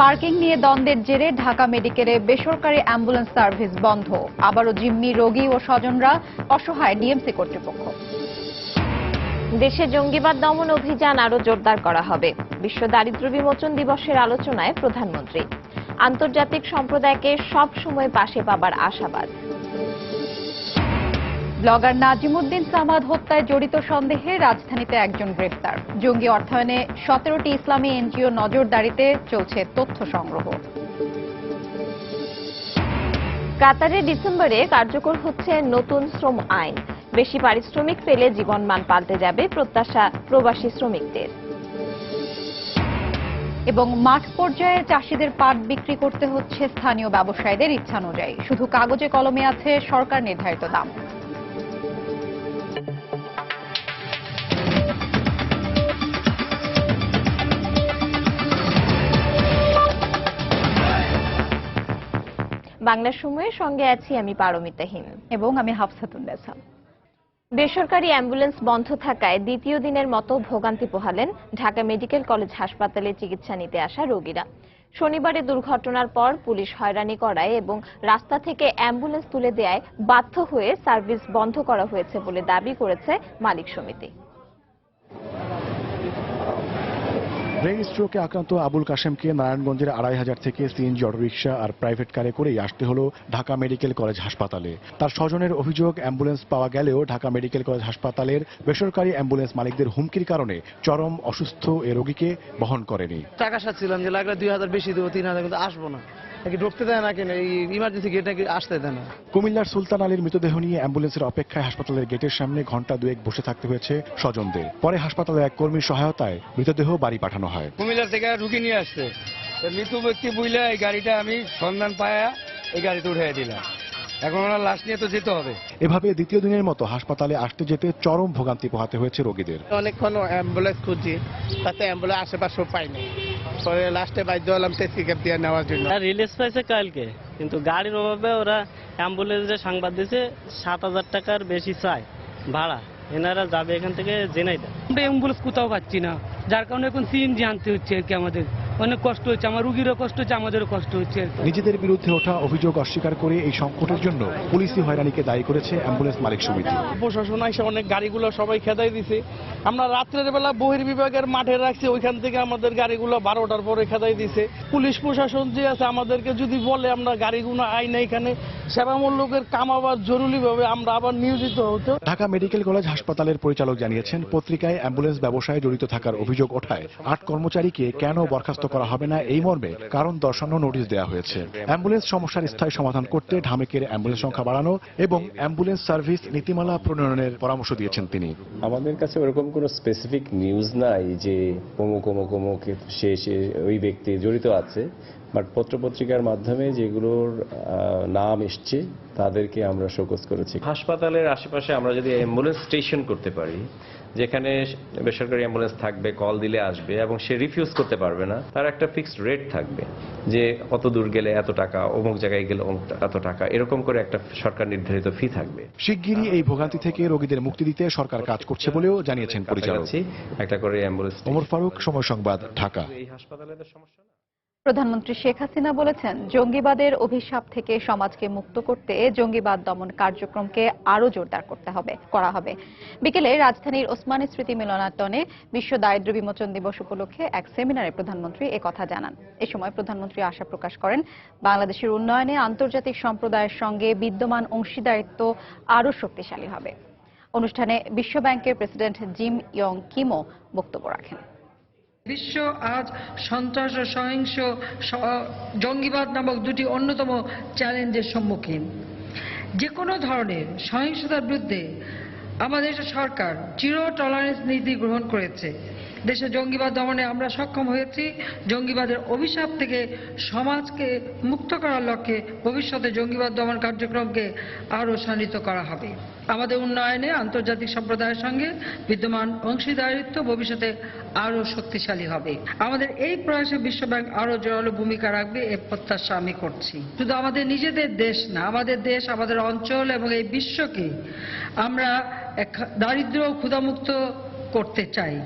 Parking নিয়ে দ্বন্দ্বের জেরে ঢাকা মেডিকেলে বেসরকারি অ্যাম্বুলেন্স সার্ভিস বন্ধ। আবারও জিম্মি রোগী ও স্বজনরা অসহায় ডিএমসি কর্তৃপক্ষ। দেশে জঙ্গিবাদ দমন অভিযান আরো জোরদার করা হবে। বিশ্ব দারিদ্র্য বিমোচন দিবসের আলোচনায় প্রধানমন্ত্রী। আন্তর্জাতিক সম্প্রদায়কে সব সময় পাশে পাবার আশাবাদ। ব্লগার নাজিমুদ্দিন সামাদ হত্যায় জড়িত সন্দেহে রাজধানীতে একজন গ্রেফতার। জঙ্গি অর্থায়নে 17টি ইসলামী এনজিও নজরদারিতে চলছে তথ্য সংগ্রহ। কাতারে ডিসেম্বরে কার্যকর হচ্ছে নতুন শ্রম আইন। বেশি পারিশ্রমিক পেলে জীবনমান পাল্টে যাবে প্রত্যাশা প্রবাসী শ্রমিকদের। এবং মাঠ পর্যায়ে চাষিদের পাট বিক্রি করতে হচ্ছে স্থানীয় ব্যবসায়ীদের ইচ্ছানুযায়ী। শুধু কাগজে কলমে আছে সরকার নির্ধারিত দাম। বাংলা সময়ের সঙ্গে আছি আমি পারমিতাহীন এবং আমি হাফসাতুন্নেসা। বেসরকারি অ্যাম্বুলেন্স বন্ধ থাকায় দ্বিতীয় দিনের মতো ভোগান্তি পোহালেন ঢাকা মেডিকেল কলেজ হাসপাতালে চিকিৎসা নিতে আসা রোগীরা। শনিবারে দুর্ঘটনার পর পুলিশ হয়রানি করায় এবং রাস্তা থেকে অ্যাম্বুলেন্স তুলে দেয়ায় বাধ্য হয়ে সার্ভিস বন্ধ করা হয়েছে বলে দাবি করেছে মালিক সমিতি। ব্রেইন স্ট্রোকে আক্রান্ত আবুল কাশেমকে নারায়ণগঞ্জের 2500 থেকে সিএনজি অটোরিকশা আর প্রাইভেট কারে করেই আসতে হলো ঢাকা মেডিকেল কলেজ হাসপাতালে। তার স্বজনের অভিযোগ, অ্যাম্বুলেন্স পাওয়া গেলেও ঢাকা মেডিকেল কলেজ হাসপাতালের বেসরকারি অ্যাম্বুলেন্স মালিকদের হুমকির কারণে চরম অসুস্থ এ রোগীকে বহন করেনি। টাকা সাচ্ছিলাম যে লাগলে 2000 বেশি দেবো, 3000, কিন্তু আসবো না, নাকি ঢুকতে দেয় না, কেন এই ইমার্জেন্সি গেট নাকি আসতে দেয় না। কুমিল্লার সুলতান আলীর মৃতদেহ নিয়ে অ্যাম্বুলেন্সের অপেক্ষায় হাসপাতালের গেটের সামনে ঘণ্টা দুয়েক বসে থাকতে হয়েছে স্বজনদের। পরে হাসপাতালের এক কর্মীর সহায়তায় মৃতদেহ বাড়ি পাঠানো হয়। কুমিল্লা থেকে রুগী নিয়ে আসছে, মৃত ব্যক্তি বুঝলে এই গাড়িটা আমি সন্ধান পায়া এই গাড়িতে উঠে দিলাম। এখন ওনার লাশ নিয়ে তো যেতে হবে। এভাবে দ্বিতীয় দিনের মতো হাসপাতালে আসতে যেতে চরম ভোগান্তি পোহাতে হয়েছে রোগীদের। অনেকক্ষণ অ্যাম্বুলেন্স খুঁজছি, তাতে অ্যাম্বুলেন্স আশেপাশেও পাইনি। পরে লাস্টে বাধ্য হলাম ট্যাক্সি ক্যাব দিয়ে নেওয়ার জন্য। রিলিজ পাইছে কালকে, কিন্তু গাড়ির অভাবে ওরা অ্যাম্বুলেন্সে সংবাদ দিয়েছে 7000 টাকার বেশি চাই ভাড়া। এনারা যাবে এখান থেকে জেনাইদা। আমরা অ্যাম্বুলেন্স কোথাও পাচ্ছি না, যার কারণে এখন সিএনজি আনতে হচ্ছে আর কি। আমাদের অনেক কষ্ট হচ্ছে, আমার রুগীরও কষ্ট হচ্ছে, আমাদেরও কষ্ট হচ্ছে। নিজেদের বিরুদ্ধে ওঠা অভিযোগ অস্বীকার করে এই সংকটের জন্য পুলিশি হয়রানিকে দায়ী করেছে অ্যাম্বুলেন্স মালিক সমিতি। প্রশাসন এসে অনেক গাড়িগুলো সবাই খেদাই দিছে। আমরা রাত্রের বেলা বহির্বিভাগের মাঠে রাখছি, ওইখান থেকে আমাদের গাড়িগুলো 12টার পরে খেদাই দিছে। পুলিশ প্রশাসন যে আছে আমাদেরকে যদি বলে আমরা গাড়িগুলো আইনা এখানে সেবামূলকের কাম আবার জরুরিভাবে আমরা আবার নিয়োজিত হতো। ঢাকা মেডিকেল কলেজ হাসপাতালের পরিচালক জানিয়েছেন, পত্রিকায় অ্যাম্বুলেন্স ব্যবসায় জড়িত থাকার অভিযোগ ওঠায় 8 কর্মচারীকে কেন বরখাস্ত করা হবে না এই মর্মে কারণ দর্শানো নোটিশ দেওয়া হয়েছে। অ্যাম্বুলেন্স সমস্যার স্থায়ী সমাধান করতে ঢামেকের অ্যাম্বুলেন্স সংখ্যা বাড়ানো এবং অ্যাম্বুলেন্স সার্ভিস নীতিমালা প্রণয়নের পরামর্শ দিয়েছেন তিনি। আমাদের কাছে ওরকম কোনো স্পেসিফিক নিউজ নাই যে অমুক সে ওই ব্যক্তি জড়িত আছে, বাট পত্রপত্রিকার মাধ্যমে যেগুলোর নাম এসছে তাদেরকে আমরা শোকজ করেছি। হাসপাতালের আশেপাশে আমরা যদি অ্যাম্বুলেন্স স্টেশন করতে পারি, যেখানে বেসরকারি অ্যাম্বুলেন্স থাকবে, কল দিলে আসবে এবং সে রিফিউজ করতে পারবে না, তার একটা ফিক্সড রেট থাকবে যে কত দূর গেলে এত টাকা, অমুক জায়গায় গেলে এত টাকা, এরকম করে একটা সরকার নির্ধারিত ফি থাকবে। শিগগিরই এই ভোগান্তি থেকে রোগীদের মুক্তি দিতে সরকার কাজ করছে বলেও জানিয়েছেন পরিচালক। একটা করে অ্যাম্বুলেন্স। ওমর ফারুক, সময় সংবাদ, ঢাকা। এই হাসপাতালের সমস্যা না। প্রধানমন্ত্রী শেখ হাসিনা বলেছেন, জঙ্গিবাদের অভিশাপ থেকে সমাজকে মুক্ত করতে জঙ্গিবাদ দমন কার্যক্রমকে আরো জোরদার করা হবে। বিকেলে রাজধানীর ওসমানী স্মৃতি মিলনায়তনে বিশ্ব দারিদ্র্য বিমোচন দিবস উপলক্ষে এক সেমিনারে প্রধানমন্ত্রী একথা জানান। এ সময় প্রধানমন্ত্রী আশা প্রকাশ করেন, বাংলাদেশের উন্নয়নে আন্তর্জাতিক সম্প্রদায়ের সঙ্গে বিদ্যমান অংশীদারিত্ব আরো শক্তিশালী হবে। অনুষ্ঠানে বিশ্ব ব্যাংকের প্রেসিডেন্ট জিম ইয়ং কিমও বক্তব্য রাখেন। বিশ্ব আজ সন্ত্রাস ও সহিংস জঙ্গিবাদ নামক দুটি অন্যতম চ্যালেঞ্জের সম্মুখীন। যে কোনো ধরনের সহিংসতার বিরুদ্ধে আমাদের সরকার জিরো টলারেন্স নীতি গ্রহণ করেছে। দেশে জঙ্গিবাদ দমনে আমরা সক্ষম হয়েছি। জঙ্গিবাদের অভিশাপ থেকে সমাজকে মুক্ত করার লক্ষ্যে ভবিষ্যতে জঙ্গিবাদ দমন কার্যক্রমকে আরও সান্বিত করা হবে। আমাদের উন্নয়নে আন্তর্জাতিক সম্প্রদায়ের সঙ্গে বিদ্যমান অংশীদারিত্ব ভবিষ্যতে আরও শক্তিশালী হবে। আমাদের এই প্রয়াসে বিশ্বব্যাংক আরও জোরালো ভূমিকা রাখবে এ প্রত্যাশা আমি করছি। শুধু আমাদের নিজেদের দেশ না, আমাদের দেশ, আমাদের অঞ্চল এবং এই বিশ্বকে আমরা দারিদ্র্য ও ক্ষুধামুক্ত করতে চাই।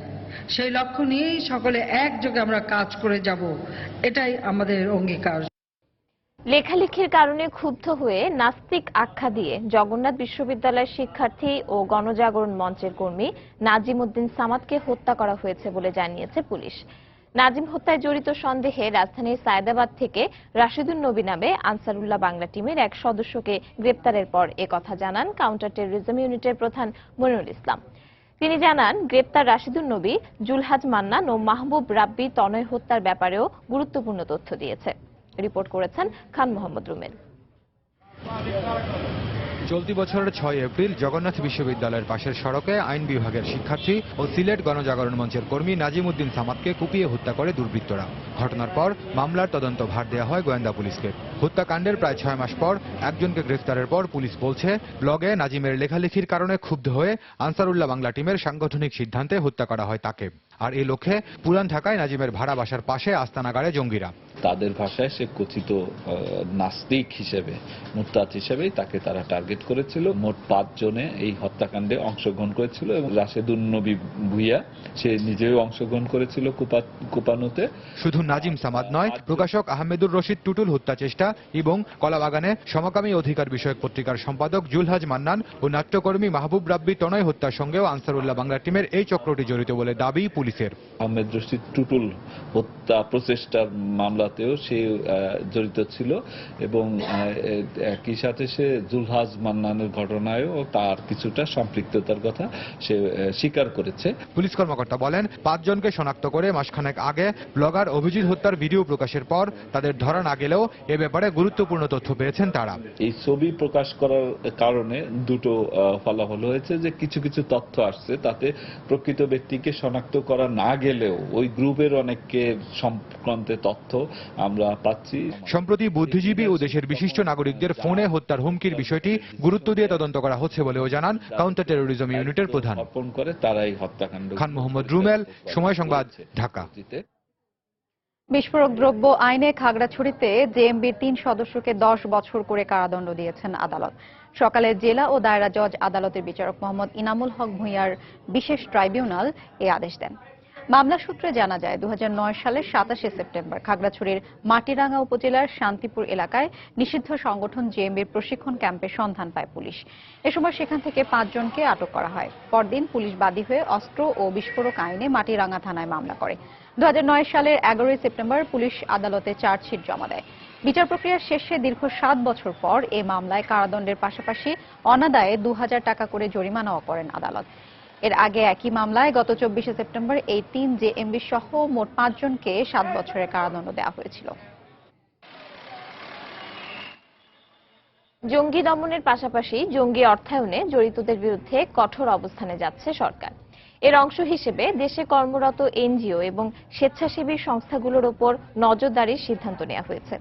সেই লক্ষ্য নিয়েই সকলে একযোগে আমরা কাজ করে যাব, এটাই আমাদের অঙ্গীকার। লেখালেখির কারণে ক্ষুব্ধ হয়ে নাস্তিক আখ্যা দিয়ে জগন্নাথ বিশ্ববিদ্যালয়ের শিক্ষার্থী ও গণজাগরণ মঞ্চের কর্মী নাজিম উদ্দিন সামাদকে হত্যা করা হয়েছে বলে জানিয়েছে পুলিশ। নাজিম হত্যায় জড়িত সন্দেহে রাজধানীর সায়েদাবাদ থেকে রাশিদুন নবী নামে আনসারুল্লাহ বাংলা টিমের এক সদস্যকে গ্রেপ্তারের পর একথা জানান কাউন্টার টেররিজম ইউনিটের প্রধান মনিরুল ইসলাম। তিনি জানান, গ্রেপ্তার রাশিদুন নবী, জুলহাজ মান্নান ও মাহবুব রাব্বি তনয় হত্যার ব্যাপারেও গুরুত্বপূর্ণ তথ্য দিয়েছে। রিপোর্ট করেছেন খান মোহাম্মদ রুমেল। চলতি বছরের 6 এপ্রিল জগন্নাথ বিশ্ববিদ্যালয়ের পাশের সড়কে আইন বিভাগের শিক্ষার্থী ও সিলেট গণজাগরণ মঞ্চের কর্মী নাজিম উদ্দিন সামাদকে কুপিয়ে হত্যা করে দুর্বৃত্তরা। ঘটনার পর মামলার তদন্ত ভার দেওয়া হয় গোয়েন্দা পুলিশকে। হত্যাকাণ্ডের প্রায় 6 মাস পর একজনকে গ্রেফতারের পর পুলিশ বলছে, ব্লগে নাজিমের লেখালেখির কারণে ক্ষুব্ধ হয়ে আনসারুল্লাহ বাংলা টিমের সাংগঠনিক সিদ্ধান্তে হত্যা করা হয় তাকে। আর এই লক্ষ্যে পুরান ঢাকায় নাজিমের ভাড়া বাসার পাশে আস্তানাগারে জঙ্গিরা। তাদের ভাষায় সে কথিত নাস্তিক হিসেবে, মুরতাদ হিসেবেই তাকে তারা টার্গেট করেছিল। মোট 5 জনে এই হত্যাকাণ্ডে অংশগ্রহণ করেছিল এবং রাশেদুন নবী ভুইয়া সে নিজেও অংশগ্রহণ করেছিল কুপানুতে। শুধু নাজিম সামাদ নয়, প্রকাশক আহমেদুর রশিদ টুটুল হত্যা চেষ্টা এবং কলাবাগানে সমকামী অধিকার বিষয়ক পত্রিকার সম্পাদক জুলহাজ মান্নান ও নাট্যকর্মী মাহবুব রাব্বি তনয় হত্যার সঙ্গেও আনসারুল্লাহ বাংলা টিমের এই চক্রটি জড়িত বলে দাবি পুলিশের। আহমেদ রশিদ টুটুল হত্যা প্রচেষ্টার মামলাতেও সে জড়িত ছিল এবং একই সাথে সে জুলহাজ মান্নানের ঘটনায়ও তার কিছুটা সম্পৃক্ততার কথা সে স্বীকার করেছে। পুলিশ কর্মকর্তা বলেন, 5 জনকে শনাক্ত করে মাসখানেক আগে ব্লগার অভিজিৎ হত্যার ভিডিও প্রকাশের পর তাদের ধরা না গেলেও এ ব্যাপারে গুরুত্বপূর্ণ তথ্য পেয়েছেন তারা। এই ছবি প্রকাশ করার কারণে দুটো ফলাফল হয়েছে যে কিছু কিছু তথ্য আসছে, তাতে প্রকৃত ব্যক্তিকে শনাক্ত করা না গেলেও ওই গ্রুপের অনেককে সংক্রান্তে তথ্য আমরা পাচ্ছি। সম্প্রতি বুদ্ধিজীবী ও দেশের বিশিষ্ট নাগরিকদের ফোনে হত্যার হুমকির বিষয়টি গুরুত্ব দিয়ে তদন্ত করা হচ্ছে বলেও জানান কাউন্টার টেররিজম ইউনিটের প্রধান। তারাই হত্যাকাণ্ড। খান মোহাম্মদ রুমেল, সময় সংবাদ, ঢাকা। বিস্ফোরক দ্রব্য আইনে খাগড়াছড়িতে জেএমবির 3 সদস্যকে 10 বছর করে কারাদণ্ড দিয়েছেন আদালত। সকালে জেলা ও দায়রা জজ আদালতের বিচারক মোহাম্মদ ইনামুল হক ভূঁইয়ার বিশেষ ট্রাইব্যুনাল এই আদেশ দেন। মামলা সূত্রে জানা যায়, 2009 সালের 27শে সেপ্টেম্বর খাগড়াছড়ির মাটিরাঙ্গা উপজেলার শান্তিপুর এলাকায় নিষিদ্ধ সংগঠন জেএমবির প্রশিক্ষণ ক্যাম্পের সন্ধান পায় পুলিশ। এ সময় সেখান থেকে 5 জনকে আটক করা হয়। পরদিন পুলিশ বাদী হয়ে অস্ত্র ও বিস্ফোরক আইনে মাটিরাঙ্গা থানায় মামলা করে। 2009 সালের 11 সেপ্টেম্বর পুলিশ আদালতে চার্জশিট জমা দেয়। বিচার প্রক্রিয়ার শেষে দীর্ঘ 7 বছর পর এই মামলায় কারাদণ্ডের পাশাপাশি অনাদায়ে 2000 টাকা করে জরিমানাও করেন আদালত। এর আগে একই মামলায় গত 24শে সেপ্টেম্বর এই 3 জেএমবি সহ মোট 5 জনকে 7 বছরের কারাদণ্ড দেওয়া হয়েছিল। জঙ্গি দমনের পাশাপাশি জঙ্গি অর্থায়নে জড়িতদের বিরুদ্ধে কঠোর অবস্থানে যাচ্ছে সরকার। এর অংশ হিসেবে দেশে কর্মরত এনজিও এবং স্বেচ্ছাসেবী সংস্থাগুলোর ওপর নজরদারির সিদ্ধান্ত নেওয়া হয়েছে।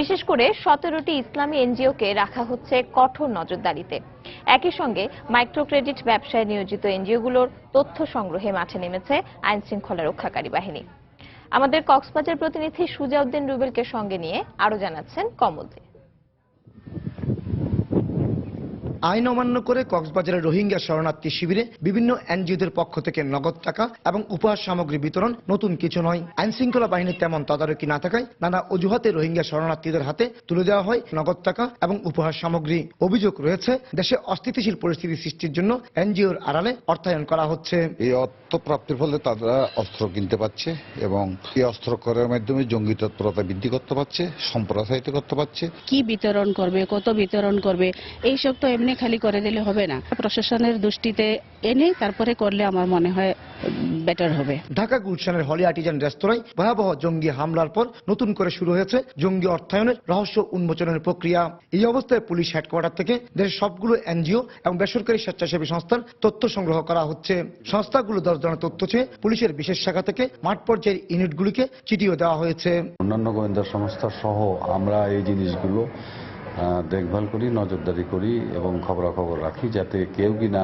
বিশেষ করে 17টি ইসলামী এনজিওকে রাখা হচ্ছে কঠোর নজরদারিতে। একই সঙ্গে মাইক্রো ক্রেডিট ব্যবসায় নিয়োজিত এনজিওগুলোর তথ্য সংগ্রহে মাঠে নেমেছে আইন শৃঙ্খলা রক্ষাকারী বাহিনী। আমাদের কক্সবাজার প্রতিনিধি সুজাউদ্দিন রুবেলকে সঙ্গে নিয়ে আরো জানাচ্ছেন কমল। আইন অমান্য করে কক্সবাজারের রোহিঙ্গা শরণার্থী শিবিরে বিভিন্ন এনজিওদের পক্ষ থেকে নগদ টাকা এবং উপহার সামগ্রী বিতরণ নতুন কিছু নয়। আইন শৃঙ্খলা বাহিনীর তেমন তদারকি না থাকায় নানা অজুহাতে রোহিঙ্গা শরণার্থীদের হাতে তুলে দেওয়া হয় নগদ টাকা এবং উপহার সামগ্রী। অভিযোগ রয়েছে, দেশে অস্থিতিশীল পরিস্থিতি সৃষ্টির জন্য এনজিওর আড়ালে অর্থায়ন করা হচ্ছে। এই অর্থ প্রাপ্তির ফলে তারা অস্ত্র কিনতে পারছে এবং এই অস্ত্র করার মাধ্যমে জঙ্গি তৎপরতা বৃদ্ধি করতে পারছে, সম্প্রসারিত করতে পারছে। কি বিতরণ করবে, কত বিতরণ করবে, এইসব তো এমনি খালি করে দিলে হবে না। প্রশাসনের দৃষ্টিতে এনে তারপরে করলে আমার মনে হয় বেটার হবে। ঢাকা গুলশানের হলি আর্টিজান রেস্তোরাঁয় ভয়াবহ জঙ্গি হামলার পর নতুন করে শুরু হয়েছে জঙ্গি অর্থায়নের রহস্য উন্মোচনের প্রক্রিয়া। এই অবস্থায় পুলিশ হেডকোয়ার্টার থেকে দেশের সবগুলো এনজিও এবং বেসরকারি স্বেচ্ছাসেবী সংস্থার তথ্য সংগ্রহ করা হচ্ছে। সংস্থাগুলো 10 জনের তথ্য চেয়ে পুলিশের বিশেষ শাখা থেকে মাঠ পর্যায়ের ইউনিটগুলিকে চিঠিও দেওয়া হয়েছে। অন্যান্য গোয়েন্দা সংস্থা সহ আমরা এই জিনিসগুলো দেখভাল করি, নজরদারি করি এবং খবরাখবর রাখি, যাতে কেউ কিনা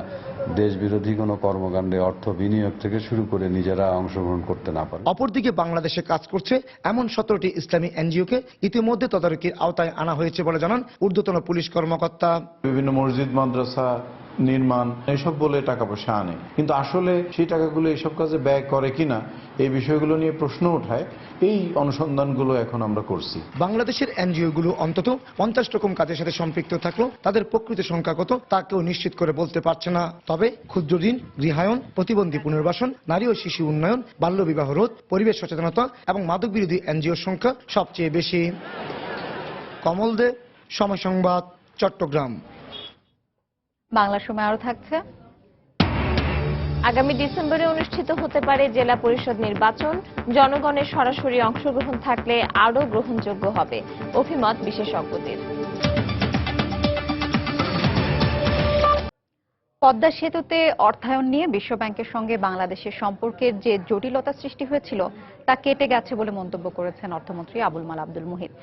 দেশ বিরোধী কোনো কর্মকাণ্ডে অর্থ বিনিয়োগ থেকে শুরু করে নিজেরা অংশগ্রহণ করতে না পারে। অপরদিকে বাংলাদেশে কাজ করছে এমন 17টি ইসলামী এনজিওকে ইতিমধ্যে তদারকির আওতায় আনা হয়েছে বলে জানান ঊর্ধ্বতন পুলিশ কর্মকর্তা। বিভিন্ন মসজিদ, মাদ্রাসা, নির্মাণ এসব বলে টাকা পয়সা আনে, কিন্তু আসলে সেই টাকাগুলো এসব কাজে ব্যয় করে কিনা এই বিষয়গুলো নিয়ে প্রশ্ন ওঠায়। এই অনুসন্ধানগুলো এখন আমরা করছি। বাংলাদেশের এনজিওগুলো অন্তত 50 রকম কাজের সাথে সম্পৃক্ত থাকলেও তাদের প্রকৃত সংখ্যা কত তা কেউ নিশ্চিত করে বলতে পারছে না। তবে ক্ষুদ্র ঋণ, গৃহায়ন, প্রতিবন্ধী পুনর্বাসন, নারী ও শিশু উন্নয়ন, বাল্যবিবাহ রোধ, পরিবেশ সচেতনতা এবং মাদক বিরোধী এনজিওর সংখ্যা সবচেয়ে বেশি। কমল দে, সময় সংবাদ, চট্টগ্রাম। বাংলা সময় আরো থাকছে। আগামী ডিসেম্বরে অনুষ্ঠিত হতে পারে জেলা পরিষদ নির্বাচন। জনগণের সরাসরি অংশগ্রহণ থাকলে আরও গ্রহণযোগ্য হবে, অভিমত বিশেষজ্ঞদের। পদ্মা সেতুতে অর্থায়ন নিয়ে বিশ্বব্যাংকের সঙ্গে বাংলাদেশের সম্পর্কের যে জটিলতা সৃষ্টি হয়েছিল তা কেটে গেছে বলে মন্তব্য করেছেন অর্থমন্ত্রী আবুল মাল আব্দুল মুহিত।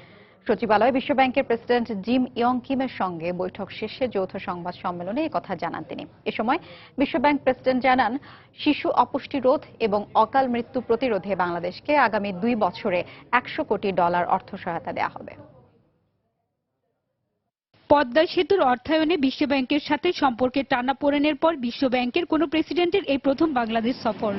সচিবালয়ে বিশ্বব্যাংকের প্রেসিডেন্ট জিম ইয়ং কিমের সঙ্গে বৈঠক শেষে যৌথ সংবাদ সম্মেলনে এই কথা জানান তিনি। এ সময় বিশ্বব্যাংক প্রেসিডেন্ট জানান, শিশু অপুষ্টি রোধ এবং অকাল মৃত্যু প্রতিরোধে বাংলাদেশকে আগামী 2 বছরে $100 কোটি অর্থ সহায়তা দেওয়া হবে। পদ্মা সেতুর অর্থায়নে বিশ্বব্যাংকের সাথে সম্পর্কের টানাপোড়েনের পর বিশ্বব্যাংকের কোনো প্রেসিডেন্টের এই প্রথম বাংলাদেশ সফর।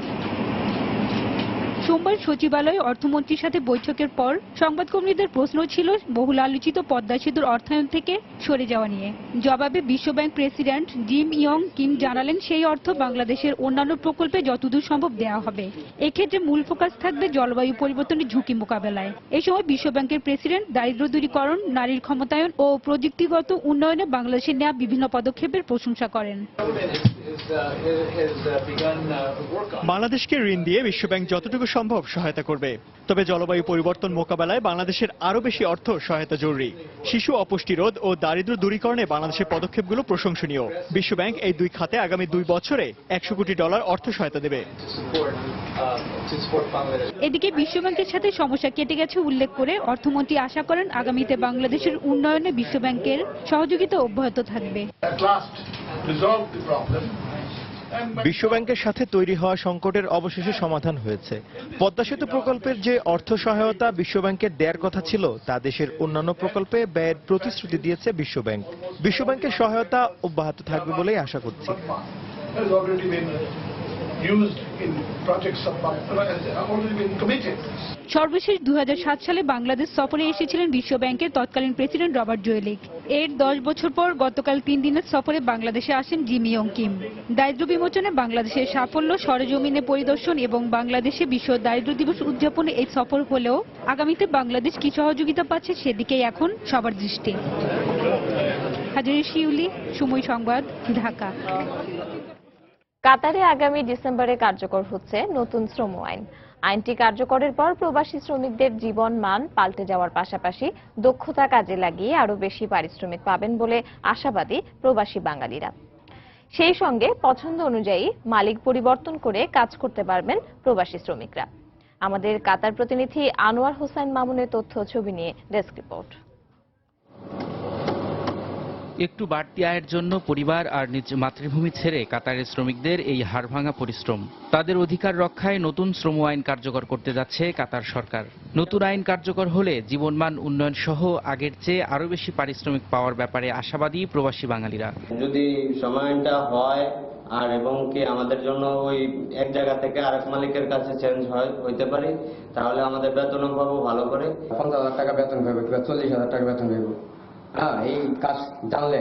সোমবার সচিবালয়ে অর্থমন্ত্রীর সাথে বৈঠকের পর সংবাদকর্মীদের প্রশ্ন ছিল বহুল আলোচিত পদ্মা সেতুর অর্থায়ন থেকে সরে যাওয়া নিয়ে। জবাবে বিশ্বব্যাংক প্রেসিডেন্ট জিম ইয়ং কিম জানালেন, সেই অর্থ বাংলাদেশের অন্যান্য প্রকল্পে যতদূর সম্ভব দেওয়া হবে। এক্ষেত্রে মূল ফোকাস থাকবে জলবায়ু পরিবর্তনের ঝুঁকি মোকাবেলায়। এ সময় বিশ্বব্যাংকের প্রেসিডেন্ট দারিদ্র্য দূরীকরণ, নারীর ক্ষমতায়ন ও প্রযুক্তিগত উন্নয়নে বাংলাদেশের নেওয়া বিভিন্ন পদক্ষেপের প্রশংসা করেন। বাংলাদেশকে ঋণ দিয়ে বিশ্বব্যাংক যতটুকু সম্ভব সহায়তা করবে, তবে জলবায়ু পরিবর্তন মোকাবেলায় বাংলাদেশের আরও বেশি অর্থ সহায়তা জরুরি। শিশু অপুষ্টি রোধ ও দারিদ্র্য দূরীকরণে বাংলাদেশের পদক্ষেপগুলো প্রশংসনীয়। বিশ্বব্যাংক এই 2 খাতে আগামী 2 বছরে $100 কোটি অর্থ সহায়তা দেবে। এদিকে বিশ্বব্যাংকের সাথে সমস্যা কেটে গেছে উল্লেখ করে অর্থমন্ত্রী আশা করেন আগামীতে বাংলাদেশের উন্নয়নে বিশ্বব্যাংকের সহযোগিতা অব্যাহত থাকবে। বিশ্বব্যাংকের সাথে তৈরি হওয়া সংকটের অবশেষে সমাধান হয়েছে। পদ্মা সেতু প্রকল্পের যে অর্থ সহায়তা বিশ্বব্যাংকের দেওয়ার কথা ছিল তা দেশের অন্যান্য প্রকল্পে ব্যয়ের প্রতিশ্রুতি দিয়েছে বিশ্বব্যাংক। বিশ্বব্যাংকের সহায়তা অব্যাহত থাকবে বলেই আশা করছি। সর্বশেষ 2007 সালে বাংলাদেশ সফরে এসেছিলেন বিশ্বব্যাংকের তৎকালীন প্রেসিডেন্ট রবার্ট জোয়েলিক। এর 10 বছর পর গতকাল 3 দিনের সফরে বাংলাদেশে আসেন জিম ইয়ং কিম। দারিদ্র্য বিমোচনে বাংলাদেশের সাফল্য, সরেজমিনে পরিদর্শন এবং বাংলাদেশে বিশ্ব দারিদ্র্য দিবস উদযাপনে এই সফর হলেও আগামীতে বাংলাদেশ কি সহযোগিতা পাচ্ছে সেদিকেই এখন সবার দৃষ্টি। হাজারি শিউলি, সময় সংবাদ, ঢাকা। কাতারে আগামী ডিসেম্বরে কার্যকর হচ্ছে নতুন শ্রম আইন। আইনটি কার্যকরের পর প্রবাসী শ্রমিকদের জীবন মান পাল্টে যাওয়ার পাশাপাশি দক্ষতা কাজে লাগিয়ে আরও বেশি পারিশ্রমিক পাবেন বলে আশাবাদী প্রবাসী বাঙালিরা। সেই সঙ্গে পছন্দ অনুযায়ী মালিক পরিবর্তন করে কাজ করতে পারবেন প্রবাসী শ্রমিকরা। আমাদের কাতার প্রতিনিধি আনোয়ার হোসেন মামুনের তথ্য ছবি নিয়ে ডেস্ক রিপোর্ট। একটু বাড়তি আয়ের জন্য পরিবার আর নিজ মাতৃভূমি ছেড়ে কাতারের শ্রমিকদের এই হাড়ভাঙা পরিশ্রম। তাদের অধিকার রক্ষায় নতুন শ্রম আইন কার্যকর করতে যাচ্ছে কাতার সরকার। নতুন আইন কার্যকর হলে জীবনমান উন্নয়ন সহ আগের চেয়ে আরো বেশি পারিশ্রমিক পাওয়ার ব্যাপারে আশাবাদী প্রবাসী বাঙালিরা। যদি শ্রম আইনটা হয় আর এবং কি আমাদের জন্য ওই এক জায়গা থেকে আরেক মালিকের কাছে চেঞ্জ হইতে পারে, তাহলে আমাদের বেতন পাবো ভালো করে। 50,000 টাকা বেতন পাবো কিংবা 40,000 টাকা বেতন পাবো। হ্যাঁ, এই কাজ জানলে,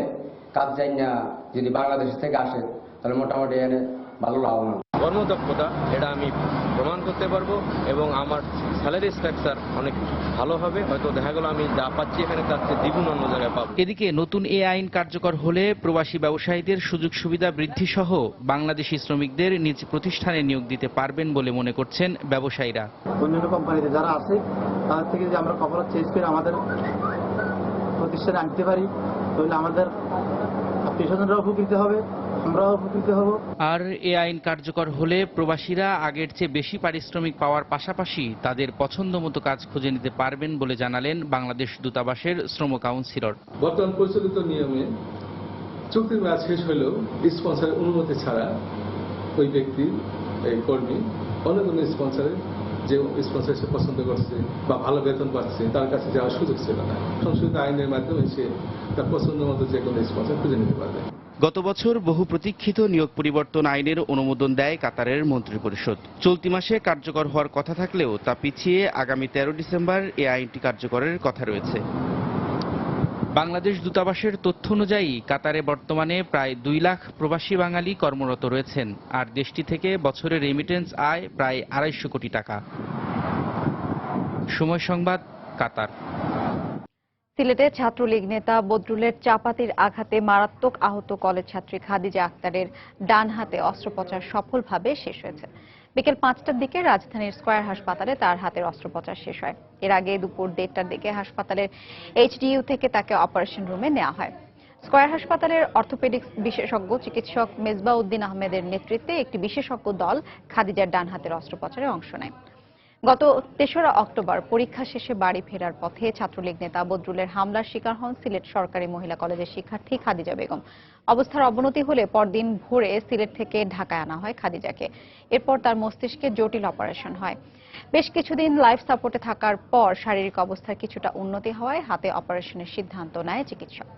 কাজ জানি না যদি বাংলাদেশ থেকে আসে তাহলে মোটামুটি এনে ভালো লাভবান। কর্মদক্ষতা এটা আমি প্রমাণ করতে পারবো এবং আমার স্যালারি স্ট্রাকচার অনেক ভালো হবে। হয়তো দেখা গেল আমি যা পাচ্ছি এখানে তার চেয়ে দ্বিগুণ অন্য জায়গায় পাবো। এদিকে নতুন এই আইন কার্যকর হলে প্রবাসী ব্যবসায়ীদের সুযোগ সুবিধা বৃদ্ধি সহ বাংলাদেশি শ্রমিকদের নিজ প্রতিষ্ঠানে নিয়োগ দিতে পারবেন বলে মনে করছেন ব্যবসায়ীরা। অন্যান্য কোম্পানিতে যারা আছে তার থেকে যদি আমরা কপাল চেঞ্জ করে আমাদের প্রতিষ্ঠানে আনতে পারি তাহলে আমাদের আত্মীয়স্বজনরাও উপকৃত হবে, আমরাও উপকৃত হব। আর এই আইন কার্যকর হলে প্রবাসীরা আগের চেয়ে বেশি পারিশ্রমিক পাওয়ার পাশাপাশি তাদের পছন্দ মতো কাজ খুঁজে নিতে পারবেন বলে জানালেন বাংলাদেশ দূতাবাসের শ্রম কাউন্সিলর। বর্তমান প্রচলিত নিয়মে চুক্তির মেয়াদ শেষ হলেও স্পন্সরের অনুমতি ছাড়া ওই ব্যক্তি, এই কর্মী অন্য কোনো স্পন্সরের যে স্পন্সর সে পছন্দ করছে বা ভালো বেতন পাচ্ছে তার কাছে যাওয়ার সুযোগ ছিল না। সংশোধিত আইনের মাধ্যমে সে তার পছন্দ মতো যে কোনো স্পন্সর খুঁজে নিতে পারবে। গত বছর বহু প্রতীক্ষিত নিয়োগ পরিবর্তন আইনের অনুমোদন দেয় কাতারের মন্ত্রিপরিষদ। চলতি মাসে কার্যকর হওয়ার কথা থাকলেও তা পিছিয়ে আগামী 13 ডিসেম্বর এ আইনটি কার্যকরের কথা রয়েছে। বাংলাদেশ দূতাবাসের তথ্য অনুযায়ী কাতারে বর্তমানে প্রায় 2 লাখ প্রবাসী বাঙালি কর্মরত রয়েছেন, আর দেশটি থেকে বছরে রেমিটেন্স আয় প্রায় 250 কোটি টাকা। সময় সংবাদ, কাতার। সিলেটে ছাত্রলীগ নেতা বদরুলের চাপাতির আঘাতে মারাত্মক আহত কলেজ ছাত্রী খাদিজা আক্তারের ডান হাতে অস্ত্রোপচার সফলভাবে শেষ হয়েছে। বিকেল 5টার দিকে রাজধানীর স্কয়ার হাসপাতালে তার হাতের অস্ত্রোপচার শেষ হয়। এর আগে দুপুর 1:30টার দিকে হাসপাতালের এইচডিইউ থেকে তাকে অপারেশন রুমে নেওয়া হয়। স্কয়ার হাসপাতালের অর্থোপেডিক্স বিশেষজ্ঞ চিকিৎসক মেজবাউদ্দিন আহমেদের নেতৃত্বে একটি বিশেষজ্ঞ দল খাদিজার ডান হাতের অস্ত্রোপচারে অংশ নেয়। গত 3রা অক্টোবর পরীক্ষা শেষে বাড়ি ফেরার পথে ছাত্রলীগ নেতা বদরুলের হামলার শিকার হন সিলেট সরকারি মহিলা কলেজের শিক্ষার্থী খাদিজা বেগম। অবস্থার অবনতি হলে পরদিন ভোরে সিলেট থেকে ঢাকায় আনা হয় খাদিজাকে। এরপর তার মস্তিষ্কে জটিল অপারেশন হয়। বেশ কিছুদিন লাইফ সাপোর্টে থাকার পর শারীরিক অবস্থার কিছুটা উন্নতি হওয়ায় হাতে অপারেশনের সিদ্ধান্ত নেয় চিকিৎসক।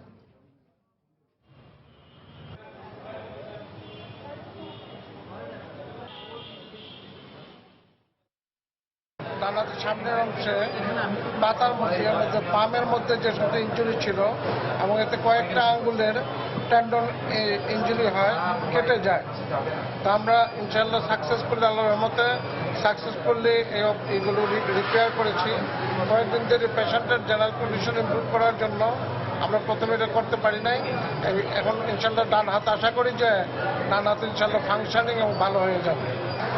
ডানাতে সামনের অংশে পাতার মধ্যে পামের মধ্যে যে সমস্ত ইঞ্জুরি ছিল এবং এতে কয়েকটা আঙ্গুলের টেন্ডন ইঞ্জুরি হয়, কেটে যায়। তা আমরা ইনশাল্লাহ সাকসেসফুলি, আল্লাহর রহমতে সাকসেসফুলি এগুলো রিপেয়ার করেছি। কয়েকদিন ধরে পেশেন্টের জেনারেল কন্ডিশন ইমপ্রুভ করার জন্য আমরা প্রথমে এটা করতে পারি নাই। এখন ইনশাল্লাহ ডান হাত আশা করি যে ডান হাত ইনশাল্লাহ ফাংশনিং এবং ভালো হয়ে যাবে।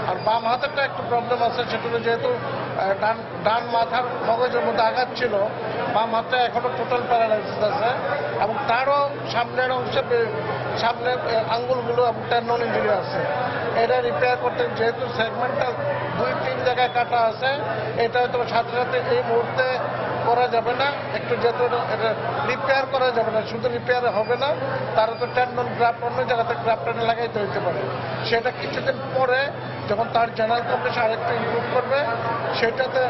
আর বাম হাতেরটা একটু প্রবলেম আছে, সেটা হলো যেহেতু ডান মাথার মগজের মধ্যে আঘাত ছিল, বাম হাতটা এখনো টোটাল প্যারালাইসিস আছে এবং তারও সামনের অংশে সামনের আঙ্গুলগুলো এবং টেন্ডন ইঞ্জুরি আছে। এটা রিপেয়ার করতে যেহেতু সেগমেন্টটা 2-3 জায়গায় কাটা আছে, এটা হয়তো সাথে সাথে এই মুহূর্তে করা যাবে না। একটু যেহেতু এটা রিপেয়ার করা যাবে না, শুধু রিপেয়ার হবে না, তারা তো টেন্ডন গ্রাফট অন্য জায়গাতে গ্রাফট লাগাইতে হইতে পারে। সেটা কিছুদিন পরে যখন তার জেনারেল কন্ডিশন আরেকটু ইমপ্রুভ করবে, সেটাতে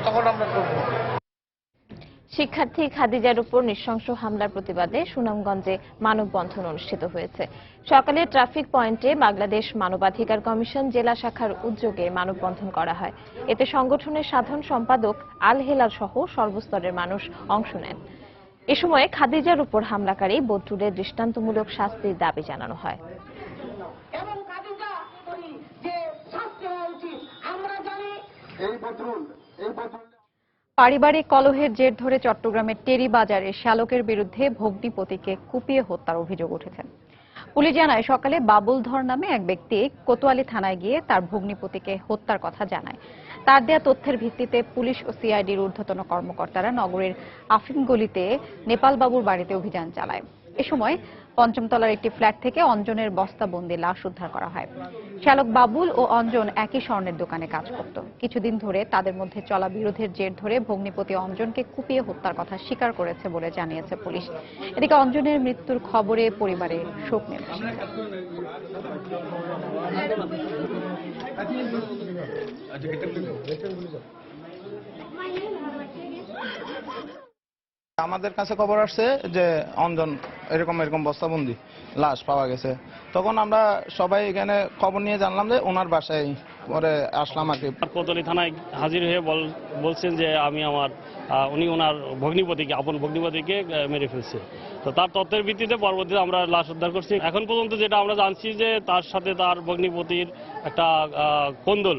তখন আমরা করব। শিক্ষার্থী খাদিজার উপর নৃশংস হামলার প্রতিবাদে সুনামগঞ্জে মানববন্ধন অনুষ্ঠিত হয়েছে। সকালে ট্রাফিক পয়েন্টে বাংলাদেশ মানবাধিকার কমিশন জেলা শাখার উদ্যোগে মানববন্ধন করা হয়। এতে সংগঠনের সাধারণ সম্পাদক আল হেলাল সহ সর্বস্তরের মানুষ অংশ নেন। এ সময় খাদিজার উপর হামলাকারী বদরুলের দৃষ্টান্তমূলক শাস্তির দাবি জানানো হয়। পারিবারিক কলহের জের ধরে চট্টগ্রামের টেরি বাজারে শ্যালকের বিরুদ্ধে ভগ্নিপতিকে কুপিয়ে হত্যার অভিযোগ উঠেছে। পুলিশ জানায়, সকালে বাবুল ধর নামে এক ব্যক্তি কোতোয়ালি থানায় গিয়ে তার ভগ্নিপতিকে হত্যার কথা জানায়। তার দেয়া তথ্যের ভিত্তিতে পুলিশ ও সিআইডির ঊর্ধ্বতন কর্মকর্তারা নগরের আফিমগলিতে নেপাল বাবুর বাড়িতে অভিযান চালায়। এ সময় ৫ম তলার একটি ফ্ল্যাট থেকে অঞ্জনের বস্তাবন্দি লাশ উদ্ধার করা হয়। শ্যালক বাবুল ও অঞ্জন একই স্বর্ণের দোকানে কাজ করত। কিছুদিন ধরে তাদের মধ্যে চলা বিরোধের জের ধরে ভগ্নিপতি অঞ্জনকে কুপিয়ে হত্যার কথা স্বীকার করেছে বলে জানিয়েছে পুলিশ। এদিকে অঞ্জনের মৃত্যুর খবরে পরিবারে শোক নেমেছে। আমাদের কাছে খবর আসছে যে অঞ্জন এরকম বস্তাবন্দি লাশ পাওয়া গেছে। তখন আমরা সবাই এখানে খবর নিয়ে জানলাম যে ওনার বাসায়, পরে আসলাম আর কি। কোতোয়ালি থানায় হাজির হয়ে বলছেন যে উনি ওনার ভগ্নিপতিকে, আপন ভগ্নিপতিকে মেরে ফেলছে। তো তার তথ্যের ভিত্তিতে পরবর্তীতে আমরা লাশ উদ্ধার করছি। এখন পর্যন্ত যেটা আমরা জানছি যে তার সাথে তার ভগ্নিপতির একটা কোন্দল,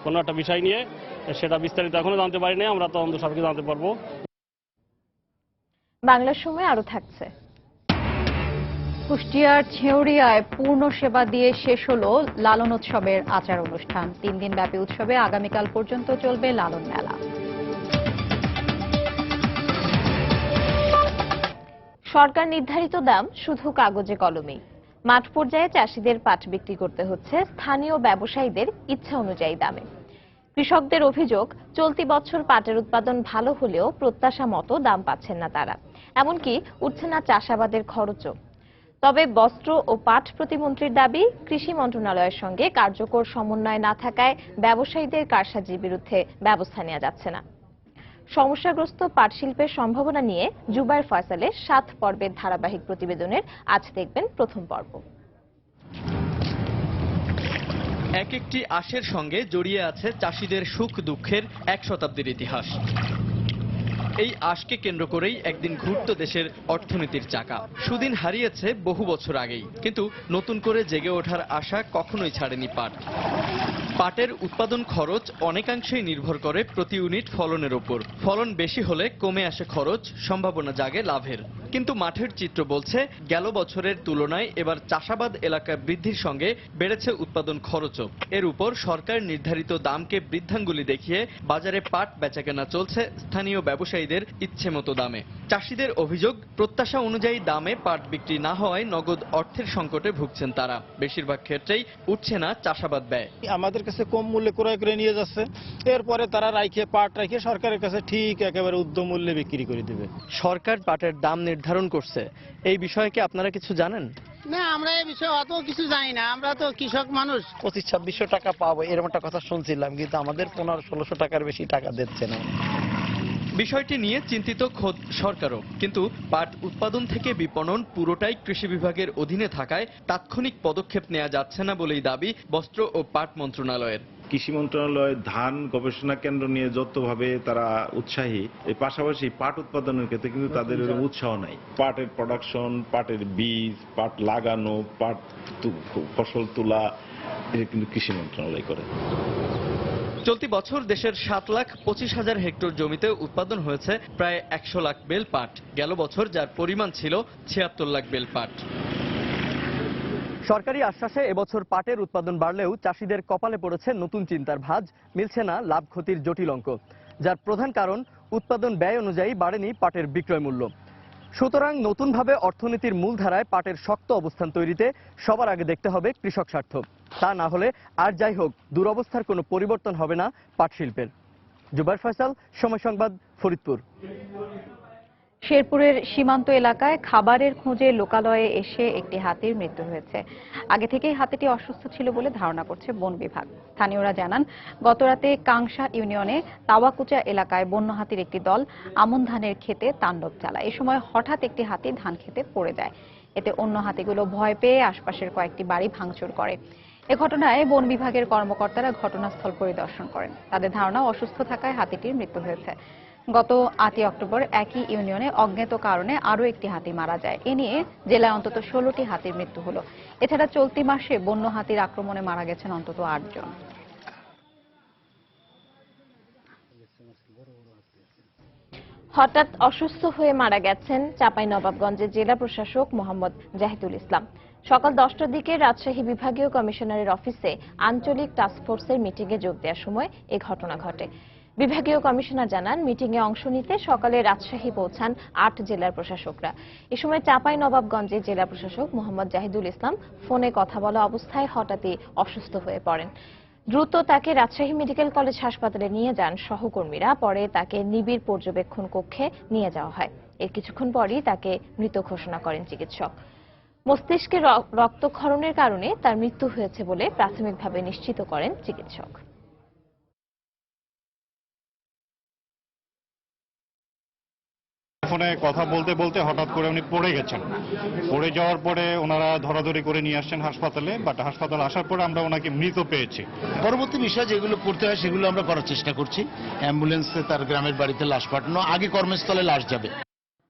কোনো একটা বিষয় নিয়ে, সেটা বিস্তারিত এখনো জানতে পারি নাই। আমরা তদন্ত সাপেক্ষে জানতে পারবো। বাংলার সময় আরো থাকছে। কুষ্টিয়ার ছেউরিয়ায় পূর্ণ সেবা দিয়ে শেষ হলো লালন উৎসবের আচার অনুষ্ঠান। 3 দিন ব্যাপী উৎসবে আগামীকাল পর্যন্ত চলবে লালন মেলা। সরকার নির্ধারিত দাম শুধু কাগজে কলমেই। মাঠ পর্যায়ে চাষিদের পাট বিক্রি করতে হচ্ছে স্থানীয় ব্যবসায়ীদের ইচ্ছা অনুযায়ী দামে। কৃষকদের অভিযোগ, চলতি বছর পাটের উৎপাদন ভালো হলেও প্রত্যাশা মতো দাম পাচ্ছেন না তারা, এমনকি উঠছে না চাষাবাদের খরচও। তবে বস্ত্র ও পাট প্রতিমন্ত্রীর দাবি, কৃষি মন্ত্রণালয়ের সঙ্গে কার্যকর সমন্বয় না থাকায় ব্যবসায়ীদের কারসাজির বিরুদ্ধে ব্যবস্থা নেওয়া যাচ্ছে না। সমস্যাগ্রস্ত পাট শিল্পের সম্ভাবনা নিয়ে জুবায়ের ফয়সালের 7 পর্বের ধারাবাহিক প্রতিবেদনের আজ দেখবেন প্রথম পর্ব। এক একটি আশের সঙ্গে জড়িয়ে আছে চাষিদের সুখ দুঃখের 1 শতাব্দীর ইতিহাস। এই আশকে কেন্দ্র করেই একদিন ঘুরত দেশের অর্থনীতির চাকা। সুদিন হারিয়েছে বহু বছর আগেই, কিন্তু নতুন করে জেগে ওঠার আশা কখনোই ছাড়েনি পাট। পাটের উৎপাদন খরচ অনেকাংশেই নির্ভর করে প্রতি ইউনিট ফলনের উপর। ফলন বেশি হলে কমে আসে খরচ, সম্ভাবনা জাগে লাভের। কিন্তু মাঠের চিত্র বলছে গেল বছরের তুলনায় এবার চাষাবাদ এলাকা বৃদ্ধির সঙ্গে বেড়েছে উৎপাদন খরচও। এর উপর সরকার নির্ধারিত দামকে বৃদ্ধাঙ্গুলি দেখিয়ে বাজারে পাট বেচাকেনা চলছে স্থানীয় ব্যবসায়ীদের ইচ্ছেমতো দামে। চাষিদের অভিযোগ, প্রত্যাশা অনুযায়ী দামে পাট বিক্রি না হওয়ায় নগদ অর্থের সংকটে ভুগছেন তারা। বেশিরভাগ ক্ষেত্রেই উঠছে না চাষাবাদ ব্যয়। আমাদের কাছে কম মূল্যে ক্রয় করে নিয়ে যাচ্ছে, এরপরে তারা পাট রাখে সরকারের কাছে ঠিক একেবারে উদ্যম মূল্যে বিক্রি করে দেবে। সরকার পাটের দাম নির্ধারণ করছে, এই বিষয়ে কি আপনারা কিছু জানেন? না, আমরা এই বিষয়ে অত কিছু জানি না। আমরা তো কৃষক মানুষ। 2500-2600 টাকা পাবো এরকম একটা কথা শুনছিলাম, কিন্তু আমাদের 1500-1600 টাকার বেশি টাকা দিচ্ছে না। বিষয়টি নিয়ে চিন্তিত খোদ সরকারও, কিন্তু পাট উৎপাদন থেকে বিপণন পুরোটাই কৃষি বিভাগের অধীনে থাকায় তাৎক্ষণিক পদক্ষেপ নেওয়া যাচ্ছে না বলেই দাবি বস্ত্র ও পাট মন্ত্রণালয়ের। কৃষি মন্ত্রণালয় ধান গবেষণা কেন্দ্র নিয়ে যতভাবে তারা উৎসাহী, এর পাশাপাশি পাট উৎপাদনের ক্ষেত্রে কিন্তু তাদের উৎসাহ নাই। পাটের প্রোডাকশন, পাটের বীজ, পাট লাগানো, পাট ফসল তোলা, এটা কিন্তু কৃষি মন্ত্রণালয় করে। চলতি বছর দেশের 7,25,000 হেক্টর জমিতে উৎপাদন হয়েছে প্রায় 100 লাখ বেল পাট। গেল বছর যার পরিমাণ ছিল 76 লাখ বেল পাট। সরকারি আশ্বাসে এবছর পাটের উৎপাদন বাড়লেও চাষিদের কপালে পড়েছে নতুন চিন্তার ভাঁজ, মিলছে না লাভ ক্ষতির জটিল অঙ্ক, যার প্রধান কারণ উৎপাদন ব্যয় অনুযায়ী বাড়েনি পাটের বিক্রয় মূল্য। সুতরাং নতুনভাবে অর্থনীতির মূলধারায় পাটের শক্ত অবস্থান তৈরিতে সবার আগে দেখতে হবে কৃষক স্বার্থ। তা না হলে আর যাই হোক দুরবস্থার কোনো পরিবর্তন হবে না পাট শিল্পের। জুবায়ের ফয়সাল, সময় সংবাদ, ফরিদপুর। শেরপুরের সীমান্ত এলাকায় খাবারের খোঁজে লোকালয়ে এসে একটি হাতির মৃত্যু হয়েছে। আগে থেকেই হাতিটি অসুস্থ ছিল বলে ধারণা করছে বন বিভাগ। স্থানীয়রা জানান, গতরাতে কাংসা ইউনিয়নে তাওয়াকুচা এলাকায় বন্য হাতির একটি দল আমন ধানের ক্ষেতে তাণ্ডব চালায়। এ সময় হঠাৎ একটি হাতি ধান খেতে পড়ে যায়। এতে অন্য হাতিগুলো ভয় পেয়ে আশপাশের কয়েকটি বাড়ি ভাঙচুর করে। এ ঘটনায় বন বিভাগের কর্মকর্তারা ঘটনাস্থল পরিদর্শন করেন। তাদের ধারণা অসুস্থ থাকায় হাতিটির মৃত্যু হয়েছে। গত 8 অক্টোবর একই ইউনিয়নে অজ্ঞাত কারণে আরও একটি হাতি মারা যায়। এ নিয়ে জেলায় অন্তত 16টি হাতির মৃত্যু হলো। এছাড়া চলতি মাসে বন্য হাতির আক্রমণে মারা গেছেন অন্তত 8 জন। হঠাৎ অসুস্থ হয়ে মারা গেছেন চাঁপাইনবাবগঞ্জের জেলা প্রশাসক মোহাম্মদ জাহিদুল ইসলাম। সকাল 10টার দিকে রাজশাহী বিভাগীয় কমিশনারের অফিসে আঞ্চলিক টাস্কফোর্সের মিটিংয়ে যোগ দেওয়ার সময় এ ঘটনা ঘটে। বিভাগীয় কমিশনার জানান, মিটিংয়ে অংশ নিতে সকালে রাজশাহী পৌঁছান 8 জেলার প্রশাসকরা। এ সময় চাঁপাইনবাবগঞ্জের জেলা প্রশাসক মোহাম্মদ জাহিদুল ইসলাম ফোনে কথা বলা অবস্থায় হঠাৎই অসুস্থ হয়ে পড়েন। দ্রুত তাকে রাজশাহী মেডিকেল কলেজ হাসপাতালে নিয়ে যান সহকর্মীরা। পরে তাকে নিবিড় পর্যবেক্ষণ কক্ষে নিয়ে যাওয়া হয়। এর কিছুক্ষণ পরই তাকে মৃত ঘোষণা করেন চিকিৎসক। মস্তিষ্কে রক্তক্ষরণের কারণে তার মৃত্যু হয়েছে বলে প্রাথমিকভাবে নিশ্চিত করেন চিকিৎসক। ফোনে কথা বলতে বলতে হঠাৎ করে উনি পড়ে গেছেন। পড়ে যাওয়ার পরে ওনারা ধরাধরি করে নিয়ে আসছেন হাসপাতালে, বাট হাসপাতাল আসার পরে আমরা ওনাকে মৃত পেয়েছি। পরবর্তী বিষয় যেগুলো করতে হয় সেগুলো আমরা করার চেষ্টা করছি। অ্যাম্বুলেন্সে তার গ্রামের বাড়িতে লাশ পাঠানো, আগে কর্মস্থলে লাশ যাবে।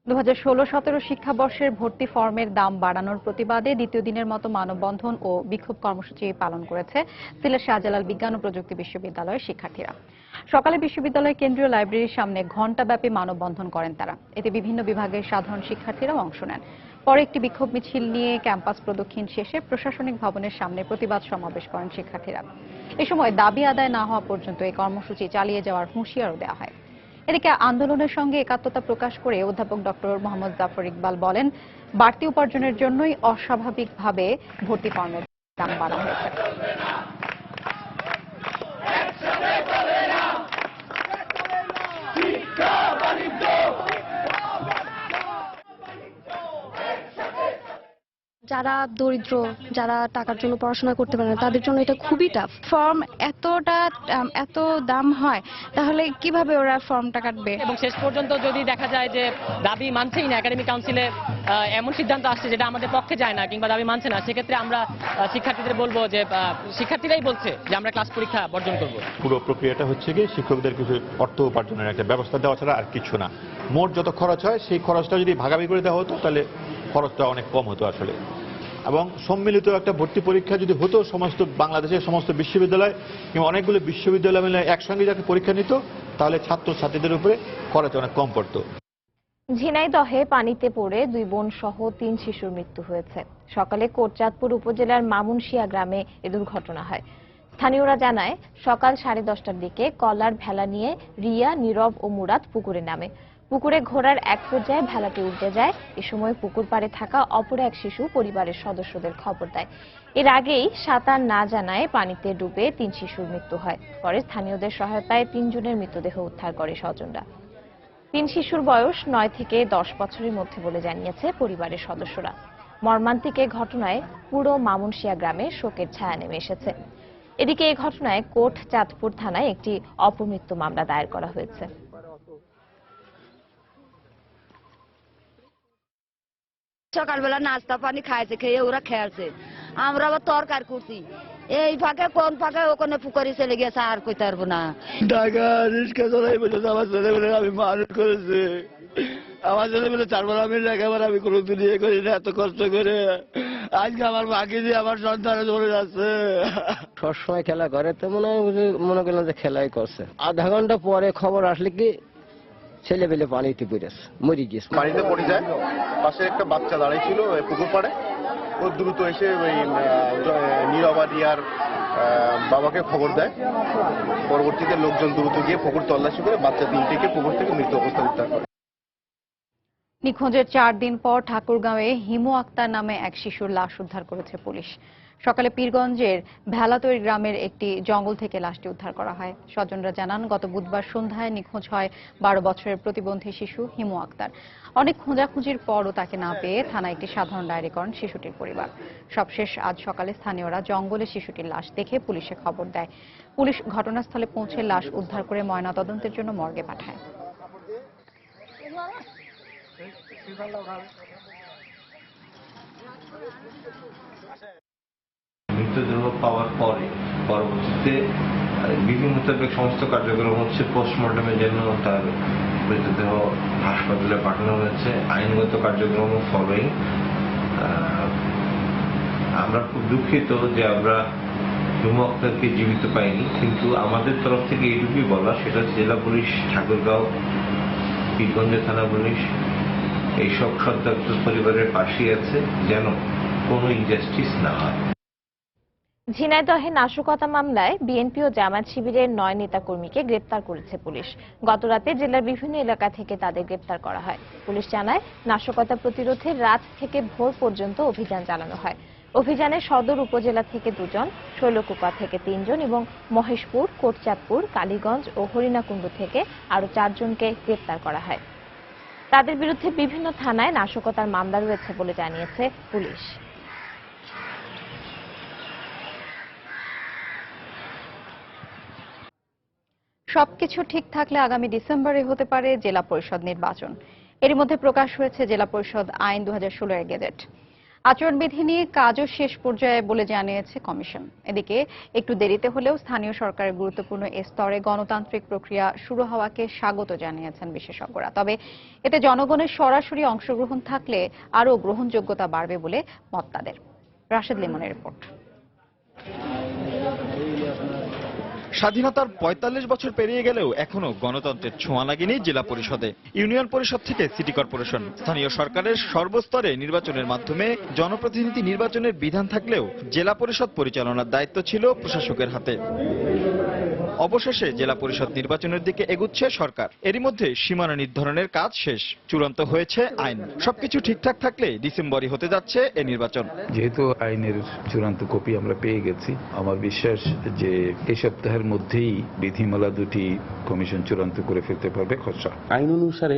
2016-17 শিক্ষাবর্ষের ভর্তি ফর্মের দাম বাড়ানোর প্রতিবাদে দ্বিতীয় দিনের মতো মানববন্ধন ও বিক্ষোভ কর্মসূচি পালন করেছে সিলেট শাহজালাল বিজ্ঞান ও প্রযুক্তি বিশ্ববিদ্যালয়ের শিক্ষার্থীরা। সকালে বিশ্ববিদ্যালয়ের কেন্দ্রীয় লাইব্রেরির সামনে ঘণ্টাব্যাপী মানববন্ধন করেন তারা। এতে বিভিন্ন বিভাগের সাধারণ শিক্ষার্থীরাও অংশ নেন। পরে একটি বিক্ষোভ মিছিল নিয়ে ক্যাম্পাস প্রদক্ষিণ শেষে প্রশাসনিক ভবনের সামনে প্রতিবাদ সমাবেশ করেন শিক্ষার্থীরা। এ সময় দাবি আদায় না হওয়া পর্যন্ত এই কর্মসূচি চালিয়ে যাওয়ার হুঁশিয়ারও দেওয়া হয়। এদিকে আন্দোলনের সঙ্গে একাত্মতা প্রকাশ করে অধ্যাপক ডক্টর মোহাম্মদ জাফর ইকবাল বলেন, বাড়তি উপার্জনের জন্যই অস্বাভাবিকভাবে ভর্তি ফর্মের দাম বাড়ানো হয়েছে। যারা দরিদ্র, যারা টাকার জন্য পড়াশোনা করতে পারে না, তাদের জন্য এটা খুবই টাফ। ফর্ম এত দাম হয়, তাহলে কিভাবে ওরা ফর্মটা কাটবে? এবং শেষ পর্যন্ত যদি দেখা যায় যে দাবি মানছেই না, একাডেমিক কাউন্সিলে এমন সিদ্ধান্ত আসছে যেটা আমাদের পক্ষে যায় না কিংবা দাবি মানছে না, সেক্ষেত্রে আমরা শিক্ষার্থীদের বলবো যে শিক্ষার্থীরাই বলছে যে আমরা ক্লাস পরীক্ষা বর্জন করব। পুরো প্রক্রিয়াটা হচ্ছে কি শিক্ষকদের কিছু অর্থ উপার্জনের একটা ব্যবস্থা দেওয়া ছাড়া আর কিছু না। মোট যত খরচ হয় সেই খরচটা যদি ভাগাভাগি করে দেওয়া হতো তাহলে খরচটা অনেক কম হতো আসলে। এবং সম্মিলিত একটা ভর্তি পরীক্ষা যদি হতো সমস্ত বাংলাদেশের সমস্ত বিশ্ববিদ্যালয় কিংবা অনেকগুলো বিশ্ববিদ্যালয় মিলে একসঙ্গে যাতে পরীক্ষা নিত, তাহলে ছাত্রছাত্রীদের উপরে খরচ অনেক কম পড়তো। ঝিনাইদহে পানিতে পড়ে 2 বোন সহ 3 শিশুর মৃত্যু হয়েছে। সকালে কোটচাঁদপুর উপজেলার মামুনশিয়া গ্রামে এ দুর্ঘটনা হয়। স্থানীয়রা জানায় সকাল 10:30টার দিকে কলার ভেলা নিয়ে রিয়া, নীরব ও মুরাদ পুকুরে নামে। পুকুরে ঘোরার এক পর্যায়ে ভেলাটি উল্টে যায়। এ সময় পুকুর পাড়ে থাকা অপর এক শিশু পরিবারের সদস্যদের খবর দেয়। এর আগেই সাঁতার না জানায় পানিতে ডুবে 3 শিশুর মৃত্যু হয়। পরে স্থানীয়দের সহায়তায় 3 জনের মৃতদেহ উদ্ধার করে স্বজনরা। 3 শিশুর বয়স 9 থেকে 10 বছরের মধ্যে বলে জানিয়েছে পরিবারের সদস্যরা। মর্মান্তিক এই ঘটনায় পুরো মামুনশিয়া গ্রামে শোকের ছায়া নেমে এসেছে। এদিকে এই ঘটনায় কোটচাঁদপুর থানায় একটি অপমৃত্যু মামলা দায়ের করা হয়েছে। সকালবেলা নাস্তা পানি খাইছে, খেয়ে ওরা খেয়ালছে, আমরা আবার তরকারি করছি। এই ফাঁকে কোন ফাঁকে ওখানে পুকুরে চলে গেছে, আর কইতে পারবো না। ঢাকা রিক্সা চলাই বলেছে আমার ছেলেমেয়ে আমি মানুষ করেছে, আমার ছেলেমেয়ে 4 বার আমি লেখাপড়া আমি কোনোদিন ইয়ে করি না, এত কষ্ট করে আজকে আমার বাকি দিয়ে আমার সন্তান চলে যাচ্ছে। সবসময় খেলা করে তো মনে করলাম যে খেলাই করছে। আধা ঘন্টা পরে খবর আসলে কি ছেলে পেলে পানিতে পড়েছে, মরে গিয়েছে। পানিতে পড়ে যায়, পাশে একটা বাচ্চা দাঁড়িয়ে ছিল পুকুর পাড়ে, ও দ্রুত এসে ওই নীরবা রিয়ার বাবাকে খবর দেয়। পরবর্তীতে লোকজন দ্রুত গিয়ে পুকুর তল্লাশি করে বাচ্চা 3টিকে পুকুর থেকে মৃত অবস্থায় উদ্ধার করে। নিখোঁজের 4 দিন পর ঠাকুরগাঁওয়ে হিমু আক্তার নামে এক শিশুর লাশ উদ্ধার করেছে পুলিশ। সকালে পীরগঞ্জের ভেলাতৈর গ্রামের একটি জঙ্গল থেকে লাশটি উদ্ধার করা হয়। স্বজনরা জানান গত বুধবার সন্ধ্যায় নিখোঁজ হয় 12 বছরের প্রতিবন্ধী শিশু হিমু আক্তার। অনেক খোঁজাখুঁজির পরও তাকে না পেয়ে থানায় একটি সাধারণ ডায়েরি করেন শিশুটির পরিবার। সবশেষ আজ সকালে স্থানীয়রা জঙ্গলে শিশুটির লাশ দেখে পুলিশে খবর দেয়। পুলিশ ঘটনাস্থলে পৌঁছে লাশ উদ্ধার করে ময়নাতদন্তের জন্য মর্গে পাঠায়। মৃতদেহ পাওয়ার পরে পরবর্তীতে বিধি মোতাবেক সমস্ত কার্যক্রম হচ্ছে পোস্টমর্টমের জন্য তার মৃতদেহ হাসপাতালে পাঠানো হয়েছে। আইনগত কার্যক্রম ফলোইং। আমরা খুব দুঃখিত যে আমরা হিমু আক্তারকে জীবিত পাইনি, কিন্তু আমাদের তরফ থেকে এইটুকুই বলা, সেটা জেলা পুলিশ, ঠাকুরগাঁও, পীরগঞ্জ থানা পুলিশ এইসব সন্ত্রাস্ত পরিবারের পাশে আছে, যেন কোনো ইনজাস্টিস না হয়। ঝিনাইদহে নাশকতা মামলায় বিএনপি ও জামায়াত শিবিরের 9 নেতাকর্মীকে গ্রেপ্তার করেছে পুলিশ। গতরাতে জেলার বিভিন্ন এলাকা থেকে তাদের গ্রেপ্তার করা হয়। পুলিশ জানায় নাশকতা প্রতিরোধে রাত থেকে ভোর পর্যন্ত অভিযান চালানো হয়। অভিযানে সদর উপজেলা থেকে 2 জন, শৈলকুপা থেকে 3 জন এবং মহেশপুর, কোটচাঁদপুর, কালীগঞ্জ ও হরিণাকুণ্ড থেকে আরো 4 জনকে গ্রেপ্তার করা হয়। তাদের বিরুদ্ধে বিভিন্ন থানায় নাশকতার মামলা রয়েছে বলে জানিয়েছে পুলিশ। সবকিছু ঠিক থাকলে আগামী ডিসেম্বরে হতে পারে জেলা পরিষদ নির্বাচন। এর মধ্যে প্রকাশ হয়েছে জেলা পরিষদ আইন 2016 এর গেজেট। আচরণবিধি নিয়ে কাজও শেষ পর্যায়ে বলে জানিয়েছে কমিশন। এদিকে একটু দেরিতে হলেও স্থানীয় সরকারের গুরুত্বপূর্ণ স্তরে গণতান্ত্রিক প্রক্রিয়া শুরু হওয়াকে স্বাগত জানিয়েছেন বিশেষজ্ঞরা। তবে এতে জনগণের সরাসরি অংশগ্রহণ থাকলে আরও গ্রহণযোগ্যতা বাড়বে বলে মত তাদের। রাশেদ লিমনের রিপোর্ট। স্বাধীনতার ৪৫ বছর পেরিয়ে গেলেও এখনো গণতন্ত্রের ছোঁয়া লাগেনি জেলা পরিষদে। ইউনিয়ন পরিষদ থেকে সিটি কর্পোরেশন, স্থানীয় সরকারের সর্বস্তরে নির্বাচনের মাধ্যমে জনপ্রতিনিধি নির্বাচনের বিধান থাকলেও জেলা পরিষদ পরিচালনার দায়িত্ব ছিল প্রশাসকের হাতে। অবশেষে জেলা পরিষদ নির্বাচনের দিকে এগুচ্ছে সরকার। এরই মধ্যে সীমানা নির্ধারণের কাজ শেষ, চূড়ান্ত হয়েছে আইন। সবকিছু ঠিকঠাক থাকলে ডিসেম্বরই হতে যাচ্ছে এ নির্বাচন। যেহেতু আইনের চূড়ান্ত কপি আমরা পেয়ে গেছি, আমার বিশ্বাস যে এই সপ্তাহের মধ্যেই বিধিমালা 2টি কমিশন চূড়ান্ত করে ফেলতে পারবে খসড়া। আইন অনুসারে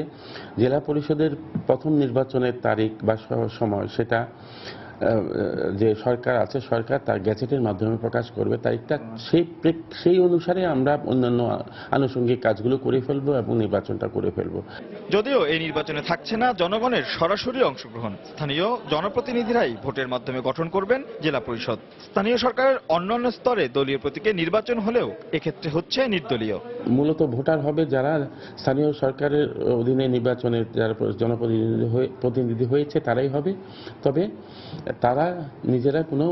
জেলা পরিষদের প্রথম নির্বাচনের তারিখ বা সময় সেটা যে সরকার আছে, সরকার তার গ্যাজেটের মাধ্যমে প্রকাশ করবে তারিখটা, সেই অনুসারে আমরা অন্যান্য আনুষঙ্গিক কাজগুলো করে ফেলবো এবং নির্বাচনটা করে ফেলবো। যদিও এই নির্বাচনে থাকছে না জনগণের সরাসরি অংশগ্রহণ, স্থানীয় জনপ্রতিনিধিরাই ভোটের মাধ্যমে গঠন করবেন জেলা পরিষদ। স্থানীয় সরকারের অন্যান্য স্তরে দলীয় প্রতীকে নির্বাচন হলেও এক্ষেত্রে হচ্ছে নির্দলীয়। মূলত ভোটার হবে যারা স্থানীয় সরকারের অধীনে নির্বাচনের যারা প্রতিনিধি হয়েছে তারাই হবে। তবে তারা নিজেরা কোনো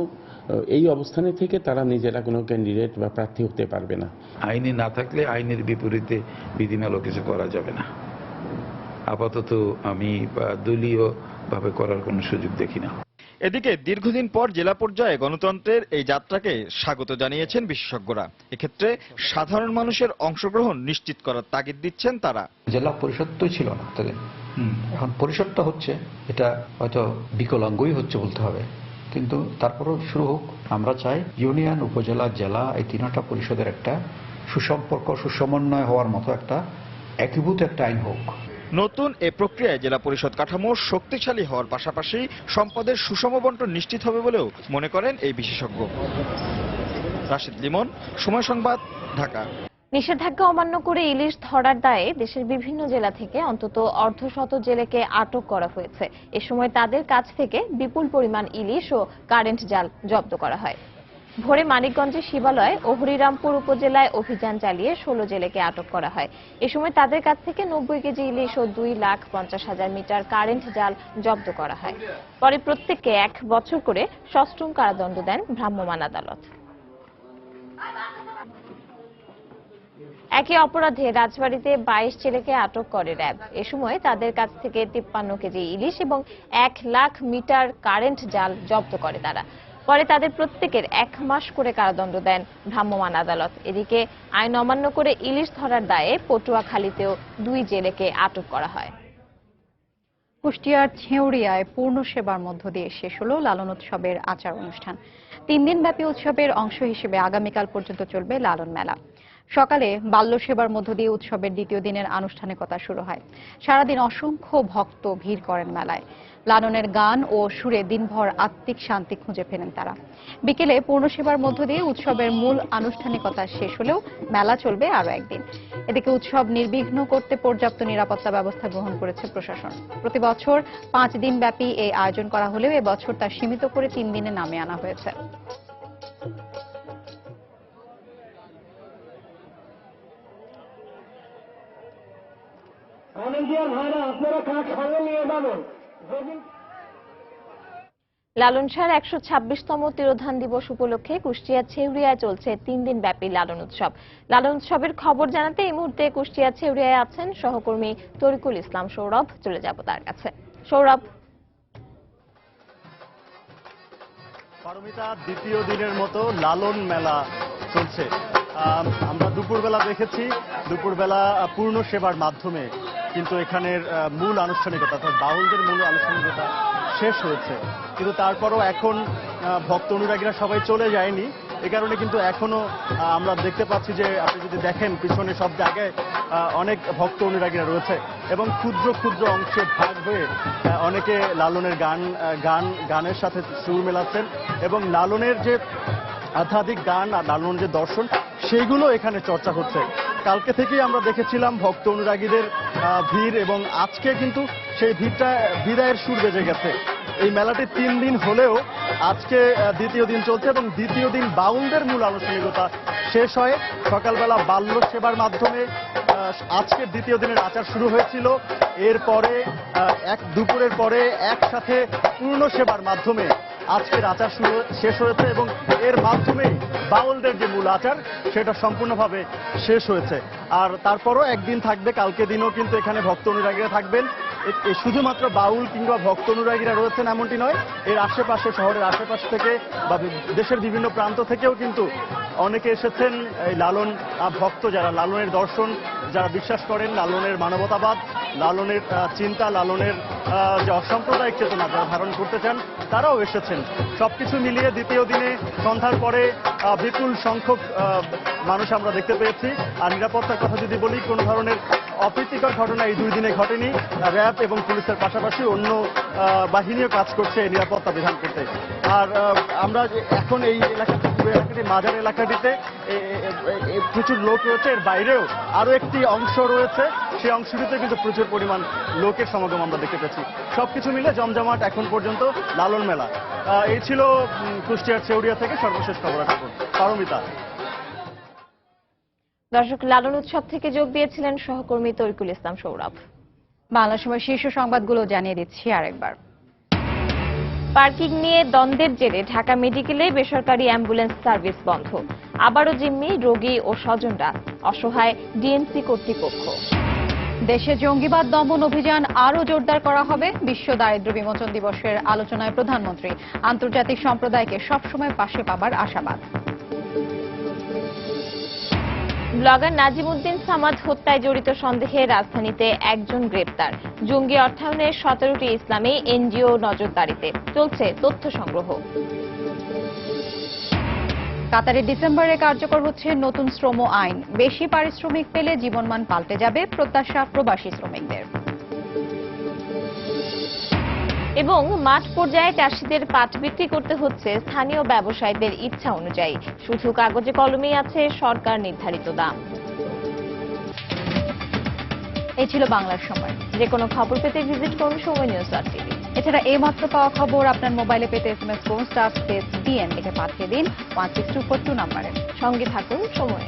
এই অবস্থানে থেকে তারা নিজেরা কোনো ক্যান্ডিডেট বা প্রার্থী হতে পারবে না। আইনে না থাকলে আইনের বিপরীতে বিধিমালা কিছু করা যাবে না। আপাতত আমি দলীয় ভাবে করার কোনো সুযোগ দেখি না। এদিকে দীর্ঘদিন পর জেলা পর্যায়ে গণতন্ত্রের এই যাত্রাকে স্বাগত জানিয়েছেন বিশেষজ্ঞরা। এক্ষেত্রে সাধারণ মানুষের অংশগ্রহণ নিশ্চিত করার তাগিদ দিচ্ছেন তারা। জেলা পরিষদ তো ছিল না তাদের, এখন পরিষদটা হচ্ছে, এটা হয়তো বিকলাঙ্গই হচ্ছে বলতে হবে, কিন্তু তারপরও শুরু হোক। আমরা চাই ইউনিয়ন, উপজেলা, জেলা এই তিনটা পরিষদের একটা সুসম্পর্ক, সুসমন্বয় হওয়ার মতো একটা একীভূত একটা আইন হোক। নতুন এ প্রক্রিয়ায় জেলা পরিষদ কাঠামো শক্তিশালী হওয়ার পাশাপাশি সম্পদের সুষম বণ্টন নিশ্চিত হবে বলেও মনে করেন এই বিশেষজ্ঞ। রাশিদ লিমন, সময় সংবাদ, ঢাকা। নিষেধাজ্ঞা অমান্য করে ইলিশ ধরার দায়ে দেশের বিভিন্ন জেলা থেকে অন্তত অর্ধশত জেলেকে আটক করা হয়েছে। এ সময় তাদের কাছ থেকে বিপুল পরিমাণ ইলিশ ও কারেন্ট জাল জব্দ করা হয়। ভোরে মানিকগঞ্জের শিবালয় ও হরিরামপুর উপজেলায় অভিযান চালিয়ে 16 জেলেকে আটক করা হয়। এ সময় তাদের কাছ থেকে 90 কেজি ইলিশ ও 2,50,000 মিটার কারেন্ট জাল জব্দ করা হয়। পরে প্রত্যেককে 1 বছর করে সশ্রম কারাদণ্ড দেন ভ্রাম্যমাণ আদালত। একই অপরাধে রাজবাড়ীতে 22 ছেলেকে আটক করে র্যাব। এ সময় তাদের কাছ থেকে 53 কেজি ইলিশ এবং 1 লাখ মিটার কারেন্ট জাল জব্দ করে তারা। পরে তাদের প্রত্যেকের 1 মাস করে কারাদণ্ড দেন ভ্রাম্যমাণ আদালত। এদিকে আইন অমান্য করে ইলিশ ধরার দায়ে পটুয়াখালীতেও 2 জেলেকে আটক করা হয়। কুষ্টিয়ার ছেউরিয়ায় পূর্ণ সেবার মধ্য দিয়ে শেষ হলো লালন উৎসবের আচার অনুষ্ঠান। 3 দিনব্যাপী উৎসবের অংশ হিসেবে আগামীকাল পর্যন্ত চলবে লালন মেলা। সকালে বাল্য সেবার মধ্য দিয়ে উৎসবের দ্বিতীয় দিনের আনুষ্ঠানিকতা শুরু হয়। সারাদিন অসংখ্য ভক্ত ভিড় করেন মেলায়। লালনের গান ও সুরে দিনভর আত্মিক শান্তি খুঁজে ফেরেন তারা। বিকেলে পূর্ণ সেবার মধ্য দিয়ে উৎসবের মূল আনুষ্ঠানিকতা শেষ হলেও মেলা চলবে আরো একদিন। এদিকে উৎসব নির্বিঘ্ন করতে পর্যাপ্ত নিরাপত্তা ব্যবস্থা গ্রহণ করেছে প্রশাসন। প্রতি বছর 5 দিন ব্যাপী এই আয়োজন করা হলেও এবছর তা সীমিত করে 3 দিনে নামিয়ে আনা হয়েছে। লালন শাহর 126তম তিরোধান দিবস উপলক্ষে কুষ্টিয়া ছেউরিয়ায় চলছে 3 দিন ব্যাপী লালন উৎসব। লালন উৎসবের খবর জানাতে এই মুহূর্তে কুষ্টিয়া ছেউরিয়ায় আছেন সহকর্মী তরিকুল ইসলাম সৌরভ। চলে যাব তার কাছে। সৌরভ, পারমিতা, দ্বিতীয় দিনের মতো লালন মেলা চলছে। আমরা দুপুরবেলা দেখেছি, দুপুরবেলা পূর্ণ সেবার মাধ্যমে কিন্তু এখানের মূল আনুষ্ঠানিকতা অর্থাৎ বাউলদের মূল আনুষ্ঠানিকতা শেষ হয়েছে। কিন্তু তারপরও এখন ভক্ত অনুরাগীরা সবাই চলে যায়নি। এ কারণে কিন্তু এখনো আমরা দেখতে পাচ্ছি যে আপনি যদি দেখেন পিছনে সব জায়গায় অনেক ভক্ত অনুরাগীরা রয়েছে এবং ক্ষুদ্র ক্ষুদ্র অংশে ভাগ হয়ে অনেকে লালনের গানের সাথে সুর মেলাচ্ছেন এবং লালনের যে আধ্যাত্মিক গান আর লালনের যে দর্শন সেইগুলো এখানে চর্চা হচ্ছে। কালকে থেকেই আমরা দেখেছিলাম ভক্ত অনুরাগীদের ভিড় এবং আজকে কিন্তু সেই ভিড়টা বিদায়ের সুর বেজে গেছে। এই মেলাটি 3 দিন হলেও আজকে দ্বিতীয় দিন চলছে এবং দ্বিতীয় দিন বাউলদের মূল আনুষ্ঠানিকতা শেষ হয়। সকালবেলা বাল্য সেবার মাধ্যমে আজকের দ্বিতীয় দিনের আচার শুরু হয়েছিল। এরপরে দুপুরের পরে একসাথে পূর্ণ সেবার মাধ্যমে আজকের আচার শেষ হয়েছে এবং এর মাধ্যমে বাউলদের যে মূল আচার সেটা সম্পূর্ণভাবে শেষ হয়েছে। আর তারপরও একদিন থাকবে, কালকে দিনও কিন্তু এখানে ভক্ত অনুরাগীরা থাকবেন। শুধুমাত্র বাউল কিংবা ভক্ত অনুরাগীরা রয়েছেন এমনটি নয়, এর আশেপাশে, শহরের আশেপাশ থেকে বা দেশের বিভিন্ন প্রান্ত থেকেও কিন্তু অনেকে এসেছেন। এই লালন ভক্ত যারা লালনের দর্শন যারা বিশ্বাস করেন, লালনের মানবতাবাদ, লালনের চিন্তা, লালনের যে অসাম্প্রদায়িক চেতনা যারা ধারণ করতে চান তারাও এসেছেন। সবকিছু মিলিয়ে দ্বিতীয় দিনে সন্ধ্যার পরে বিপুল সংখ্যক মানুষ আমরা দেখতে পেয়েছি। আর নিরাপত্তার কথা যদি বলি, কোনো ধরনের অপ্রীতিকর ঘটনা এই 2 দিনে ঘটেনি। র্যাব এবং পুলিশের পাশাপাশি অন্য বাহিনীও কাজ করছে নিরাপত্তা বিধান করতে। আর আমরা এখন এই এলাকাটি পুরো এলাকাটি মাজার এলাকাটিতে প্রচুর লোক রয়েছে, এর বাইরেও আরো একটি অংশ রয়েছে, সেই অংশটিতে কিন্তু প্রচুর পরিমাণ লোকের সমাগম আমরা দেখতে পাচ্ছি। সবকিছু মিলে জমজমাট এখন পর্যন্ত লালন মেলা। এই ছিল কুষ্টিয়ার চেউরিয়া থেকে সর্বশেষ খবরাখবর। পারমিতা। দর্শক, লালন উৎসব থেকে যোগ দিয়েছিলেন সহকর্মী তরিকুল ইসলাম সৌরভ। বাংলা সময় শীর্ষ সংবাদগুলো জানিয়ে দিচ্ছি আরেকবার। পার্কিং নিয়ে দ্বন্দ্বের জেরে ঢাকা মেডিকেলে বেসরকারি অ্যাম্বুলেন্স সার্ভিস বন্ধ। আবারও জিম্মি রোগী ও স্বজনরা, অসহায় ডিএমসি কর্তৃপক্ষ। দেশে জঙ্গিবাদ দমন অভিযান আরও জোরদার করা হবে। বিশ্ব দারিদ্র্য বিমোচন দিবসের আলোচনায় প্রধানমন্ত্রী আন্তর্জাতিক সম্প্রদায়কে সবসময় পাশে পাবার আশাবাদ। ব্লগার নাজিমউদ্দিন সামাদ হত্যায় জড়িত সন্দেহে রাজধানীতে একজন গ্রেপ্তার। জঙ্গি অর্থায়নের 17টি ইসলামী এনজিও নজরদারিতে, চলছে তথ্য সংগ্রহ। কাতারে ডিসেম্বরে কার্যকর হচ্ছে নতুন শ্রম আইন। বেশি পারিশ্রমিক পেলে জীবনমান পাল্টে যাবে, প্রত্যাশা প্রবাসী শ্রমিকদের। এবং মাঠ পর্যায়ে চাষিদের পাট বিক্রি করতে হচ্ছে স্থানীয় ব্যবসায়ীদের ইচ্ছা অনুযায়ী। শুধু কাগজে কলমেই আছে সরকার নির্ধারিত দাম। এই ছিল বাংলার সময়। যে কোনো খবর পেতে ভিজিট করুন সময়নিউজ.tv। এছাড়া এইমাত্র পাওয়া খবর আপনার মোবাইলে পেতে SMS করুন *BN লিখে পাঠিয়ে দিন 16242 নম্বরে। সঙ্গে থাকুন সময়ে।